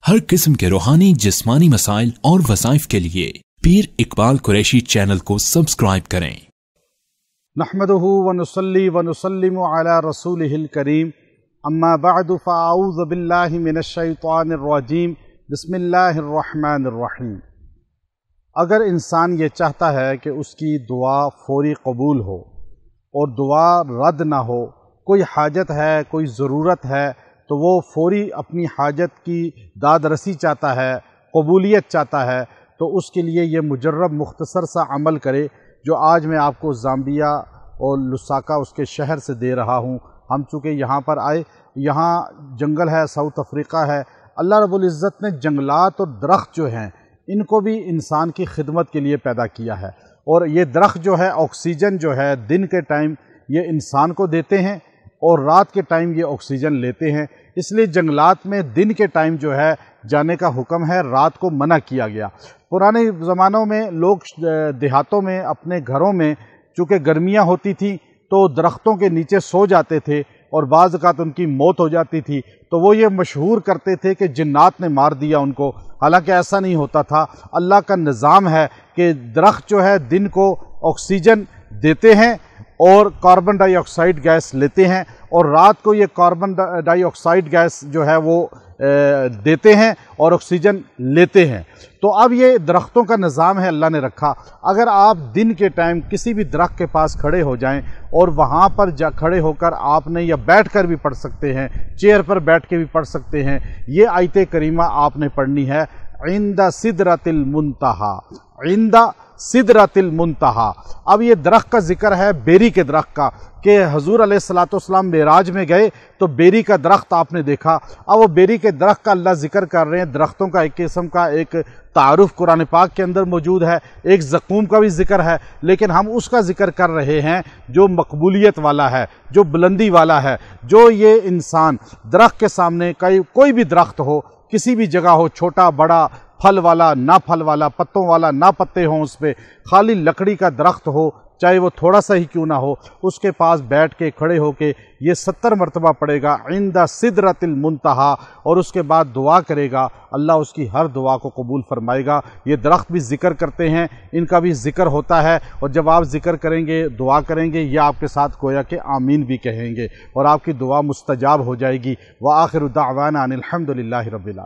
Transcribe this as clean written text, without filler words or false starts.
हर किस्म के रूहानी जिस्मानी मसाइल और वज़ाइफ के लिए पीर इकबाल कुरैशी चैनल को सब्सक्राइब करें। नहमदुहु व नुसल्ली व नुसल्लिमु अला रसूलिहिल करीम, अम्मा बअदु फ़अऊज़ु बिल्लाहि मिनश शैतानिर रजीम, बिस्मिल्लाहिर रहमानिर रहीम। अगर इंसान ये चाहता है कि उसकी दुआ फौरी कबूल हो और दुआ रद्द ना हो, कोई हाजत है, कोई ज़रूरत है, तो वो फौरी अपनी हाजत की दादरसी चाहता है, कबूलियत चाहता है, तो उसके लिए ये मुजर्रब मुख्तसर सा अमल करे जो आज मैं आपको ज़ाम्बिया और लुसाका उसके शहर से दे रहा हूँ। हम चूँकि यहाँ पर आए, यहाँ जंगल है, साउथ अफ्रीका है। अल्लाह रब्बुल इज़्ज़त ने जंगलात और दरख्त जो हैं इनको भी इंसान की खिदमत के लिए पैदा किया है, और ये दरख्त जो है ऑक्सीजन जो है दिन के टाइम ये इंसान को देते हैं और रात के टाइम ये ऑक्सीजन लेते हैं। इसलिए जंगलात में दिन के टाइम जो है जाने का हुक्म है, रात को मना किया गया। पुराने ज़मानों में लोग देहातों में अपने घरों में चूँकि गर्मियाँ होती थी तो दरख्तों के नीचे सो जाते थे और बाज़ औक़ात उनकी मौत हो जाती थी, तो वो ये मशहूर करते थे कि जिन्नात ने मार दिया उनको। हालांकि ऐसा नहीं होता था। अल्लाह का निज़ाम है कि दरख्त जो है दिन को ऑक्सीजन देते हैं और कार्बन डाइऑक्साइड गैस लेते हैं, और रात को ये कार्बन डाइऑक्साइड गैस जो है वो देते हैं और ऑक्सीजन लेते हैं। तो अब ये दरख्तों का निज़ाम है, अल्लाह ने रखा। अगर आप दिन के टाइम किसी भी दरख्त के पास खड़े हो जाएं और वहाँ पर खड़े होकर आपने या बैठ कर भी पढ़ सकते हैं, चेयर पर बैठ के भी पढ़ सकते हैं, ये आयत करीमा आपने पढ़नी है, इंदा सिदरतिल मुंतहा, इंदा सिदरतिल मुंतहा। अब ये दरख्त का जिक्र है बेरी के दरख्त का, कि हजूर अलैहिस्सलाम मेराज में गए तो बेरी का दरख्त आपने देखा। अब वो बेरी के दरख्त का अल्लाह जिक्र कर रहे हैं। दरख्तों का एक किस्म का एक तारुफ कुरान पाक के अंदर मौजूद है, एक ज़क़ूम का भी जिक्र है, लेकिन हम उसका जिक्र कर रहे हैं जो मकबूलियत वाला है, जो बुलंदी वाला है, जो ये इंसान दरख्त के सामने कोई भी दरख्त हो, किसी भी जगह हो, छोटा बड़ा, फल वाला ना फल वाला, पत्तों वाला ना पत्ते हों, उस पर खाली लकड़ी का दरख्त हो, चाहे वो थोड़ा सा ही क्यों ना हो, उसके पास बैठ के खड़े हो के ये 70 मरतबा पढ़ेगा इंदा सिदरतिल मुंतहा, और उसके बाद दुआ करेगा, अल्लाह उसकी हर दुआ को कबूल फरमाएगा। ये दरख्त भी ज़िक्र करते हैं, इनका भी ज़िक्र होता है, और जब आप ज़िक्र करेंगे, दुआ करेंगे, ये आपके साथ गोया कि आमीन भी कहेंगे और आपकी दुआ मुस्तजाब हो जाएगी। व आखिरु दावाना अनिल हम्दुलिल्लाहि रब्बिल आलमीन।